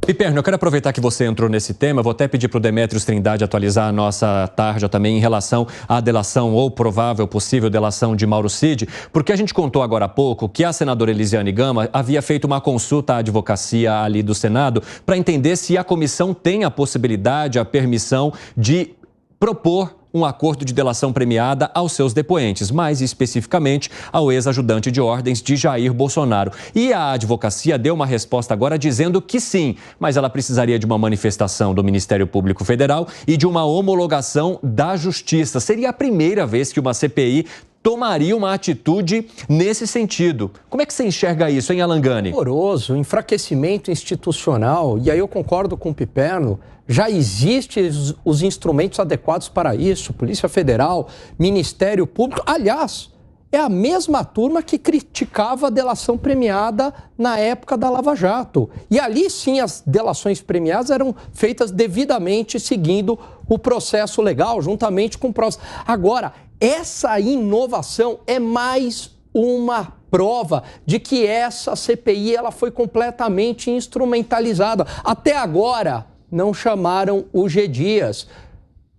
Piperno, eu quero aproveitar que você entrou nesse tema, vou até pedir para o Demétrios Trindade atualizar a nossa tarja também em relação à delação ou provável possível delação de Mauro Cid, porque a gente contou agora há pouco que a senadora Elisiane Gama havia feito uma consulta à advocacia ali do Senado para entender se a comissão tem a possibilidade, a permissão de propor um acordo de delação premiada aos seus depoentes, mais especificamente ao ex-ajudante de ordens de Jair Bolsonaro. E a advocacia deu uma resposta agora dizendo que sim, mas ela precisaria de uma manifestação do Ministério Público Federal e de uma homologação da Justiça. Seria a primeira vez que uma CPI tomaria uma atitude nesse sentido. Como é que você enxerga isso, hein, Alan Gani? Horroroso, enfraquecimento institucional, e aí eu concordo com o Piperno, já existem os instrumentos adequados para isso, Polícia Federal, Ministério Público. Aliás, é a mesma turma que criticava a delação premiada na época da Lava Jato. E ali sim as delações premiadas eram feitas devidamente seguindo o processo legal, juntamente com o processo. Agora, essa inovação é mais uma prova de que essa CPI ela foi completamente instrumentalizada. Até agora, não chamaram o G. Dias.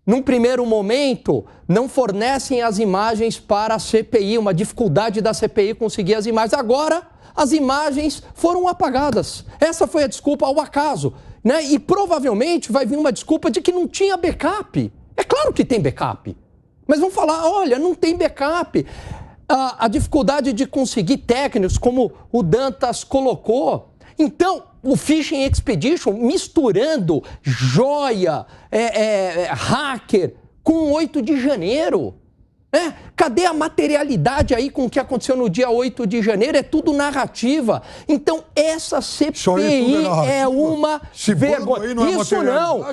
Num primeiro momento, não fornecem as imagens para a CPI, uma dificuldade da CPI conseguir as imagens. Agora, as imagens foram apagadas. Essa foi a desculpa ao acaso, né? E provavelmente vai vir uma desculpa de que não tinha backup. É claro que tem backup. Mas vão falar, olha, não tem backup. A dificuldade de conseguir técnicos, como o Dantas colocou. Então, o Fishing Expedition misturando joia, hacker com 8 de janeiro. Cadê a materialidade aí com o que aconteceu no dia 8 de janeiro? É tudo narrativa. Então, essa CPI é uma vergonha. Isso não,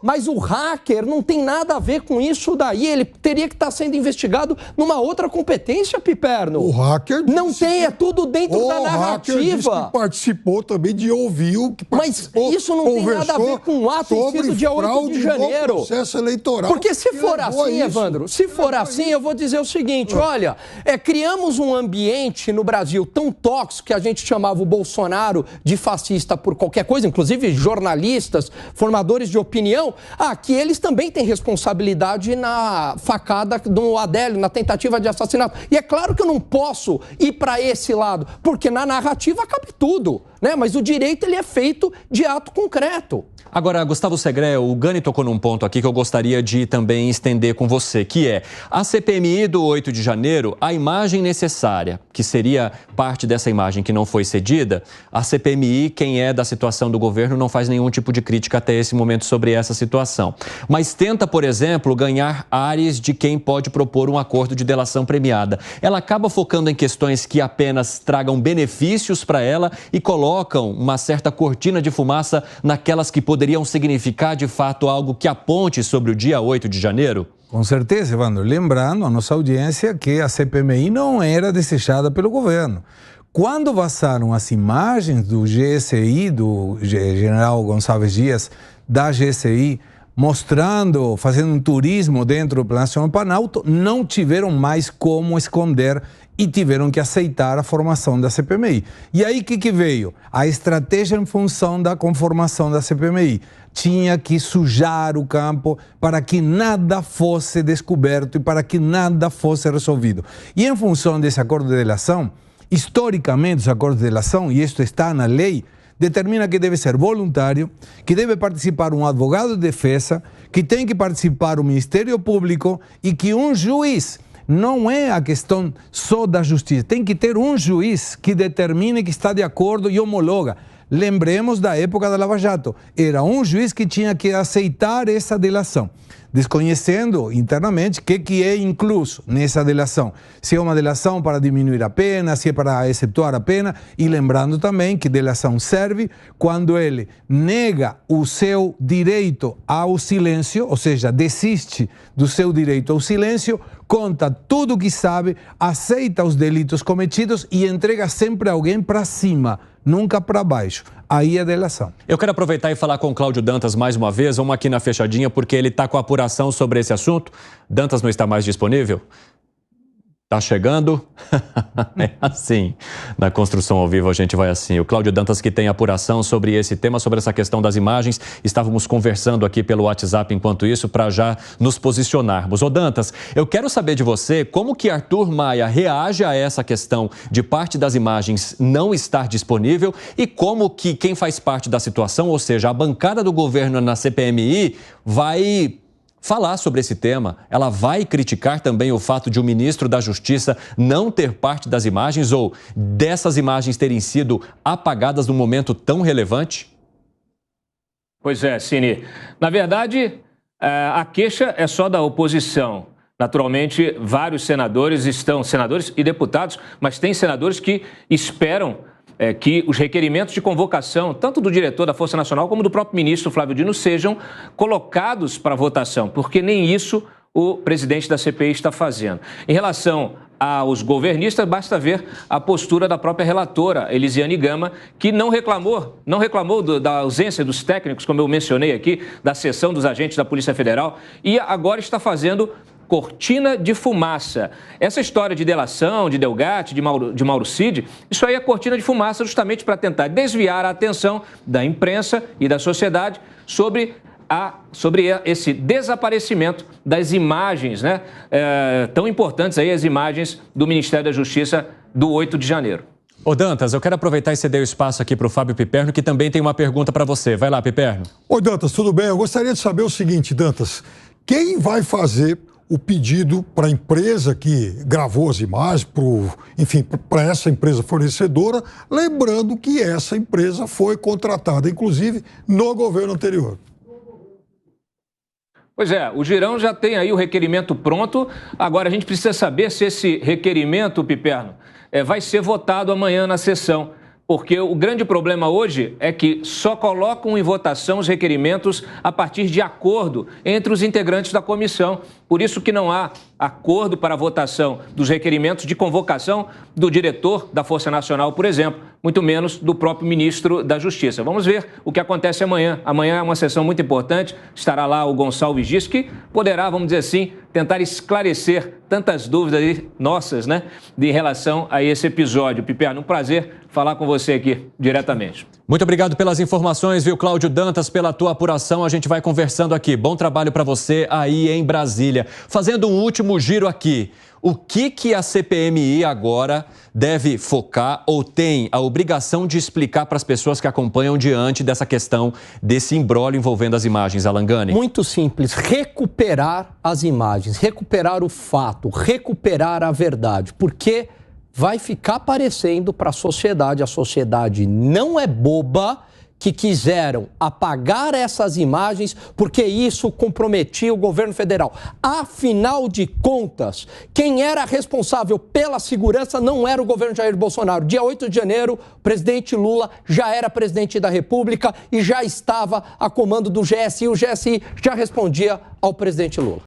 mas o hacker não tem nada a ver com isso daí. Ele teria que estar sendo investigado numa outra competência, Piperno. O hacker disse, não tem, é tudo dentro da narrativa. O hacker disse que participou também de ouvir o que participou. Mas isso não tem nada a ver com o ato em si do dia 8 de janeiro. Processo eleitoral. Porque se for assim, Evandro, se for assim, eu vou dizer o seguinte, olha, criamos um ambiente no Brasil tão tóxico que a gente chamava o Bolsonaro de fascista por qualquer coisa, inclusive jornalistas, formadores de opinião, que eles também têm responsabilidade na facada do Adélio, na tentativa de assassinato. E é claro que eu não posso ir para esse lado, porque na narrativa cabe tudo, né? Mas o direito ele é feito de ato concreto. Agora, Gustavo Segré, o Gani tocou num ponto aqui que eu gostaria de também estender com você, que é a CPMI do 8 de janeiro, a imagem necessária, que seria parte dessa imagem que não foi cedida, a CPMI, quem é da situação do governo, não faz nenhum tipo de crítica até esse momento sobre essa situação. Mas tenta, por exemplo, ganhar áreas de quem pode propor um acordo de delação premiada. Ela acaba focando em questões que apenas tragam benefícios para ela e colocam uma certa cortina de fumaça naquelas que poderiam significar, de fato, algo que aponte sobre o dia 8 de janeiro? Com certeza, Evandro. Lembrando a nossa audiência que a CPMI não era desejada pelo governo. Quando vazaram as imagens do GSI, do general Gonçalves Dias, da GSI, mostrando, fazendo um turismo dentro do Palácio do Planalto, não tiveram mais como esconder e tiveram que aceitar a formação da CPMI. E aí o que veio? A estratégia em função da conformação da CPMI. Tinha que sujar o campo para que nada fosse descoberto e para que nada fosse resolvido. E em função desse acordo de delação, historicamente os acordos de delação, e isto está na lei, determina que deve ser voluntário, que deve participar um advogado de defesa, que tem que participar o Ministério Público e que um juiz. Não é a questão só da justiça, tem que ter um juiz que determine que está de acordo e homologa. Lembremos da época da Lava Jato, era um juiz que tinha que aceitar essa delação, desconhecendo internamente o que é incluso nessa delação. Se é uma delação para diminuir a pena, se é para exceptuar a pena, e lembrando também que delação serve quando ele nega o seu direito ao silêncio, ou seja, desiste do seu direito ao silêncio, conta tudo o que sabe, aceita os delitos cometidos e entrega sempre alguém para cima, nunca para baixo. Aí é delação. Eu quero aproveitar e falar com o Cláudio Dantas mais uma vez, vamos aqui na fechadinha, porque ele está com a apuração sobre esse assunto. Dantas não está mais disponível? Tá chegando? É assim. Na construção ao vivo a gente vai assim. O Cláudio Dantas, que tem apuração sobre esse tema, sobre essa questão das imagens. Estávamos conversando aqui pelo WhatsApp enquanto isso, para já nos posicionarmos. Ô Dantas, eu quero saber de você como que Arthur Maia reage a essa questão de parte das imagens não estar disponível e como que quem faz parte da situação, ou seja, a bancada do governo na CPMI, vai falar sobre esse tema. Ela vai criticar também o fato de o ministro da Justiça não ter parte das imagens ou dessas imagens terem sido apagadas num momento tão relevante? Pois é, Cine. Na verdade, a queixa é só da oposição. Naturalmente, vários senadores e deputados, mas tem senadores que esperam que os requerimentos de convocação, tanto do diretor da Força Nacional como do próprio ministro Flávio Dino, sejam colocados para votação, porque nem isso o presidente da CPI está fazendo. Em relação aos governistas, basta ver a postura da própria relatora, Elisiane Gama, que não reclamou da ausência dos técnicos, como eu mencionei aqui, da sessão dos agentes da Polícia Federal, e agora está fazendo cortina de fumaça. Essa história de delação, de Delgatti, de Mauro Cid, isso aí é cortina de fumaça justamente para tentar desviar a atenção da imprensa e da sociedade sobre esse desaparecimento das imagens, né? Tão importantes aí, as imagens do Ministério da Justiça do 8 de janeiro. Ô Dantas, eu quero aproveitar e ceder o espaço aqui para o Fábio Piperno, que também tem uma pergunta para você. Vai lá, Piperno. Oi, Dantas, tudo bem? Eu gostaria de saber o seguinte, Dantas. Quem vai fazer o pedido para a empresa que gravou as imagens, para essa empresa fornecedora, lembrando que essa empresa foi contratada, inclusive, no governo anterior? Pois é, o Girão já tem aí o requerimento pronto. Agora a gente precisa saber se esse requerimento, Piperno, vai ser votado amanhã na sessão. Porque o grande problema hoje é que só colocam em votação os requerimentos a partir de acordo entre os integrantes da comissão. Por isso que não há acordo para a votação dos requerimentos de convocação do diretor da Força Nacional, por exemplo, muito menos do próprio ministro da Justiça. Vamos ver o que acontece amanhã. Amanhã é uma sessão muito importante, estará lá o Gonçalves Dias, que poderá, vamos dizer assim, tentar esclarecer tantas dúvidas nossas, né, em relação a esse episódio. Piperno, um prazer falar com você aqui diretamente. Muito obrigado pelas informações, viu, Cláudio Dantas, pela tua apuração. A gente vai conversando aqui. Bom trabalho para você aí em Brasília. Fazendo um último giro aqui. O que a CPMI agora deve focar ou tem a obrigação de explicar para as pessoas que acompanham diante dessa questão, desse imbróglio envolvendo as imagens, Alan Gani? Muito simples. Recuperar as imagens, recuperar o fato, recuperar a verdade. Porque vai ficar parecendo para a sociedade não é boba, que quiseram apagar essas imagens porque isso comprometia o governo federal. Afinal de contas, quem era responsável pela segurança não era o governo Jair Bolsonaro. Dia 8 de janeiro, o presidente Lula já era presidente da República e já estava a comando do GSI. O GSI já respondia ao presidente Lula.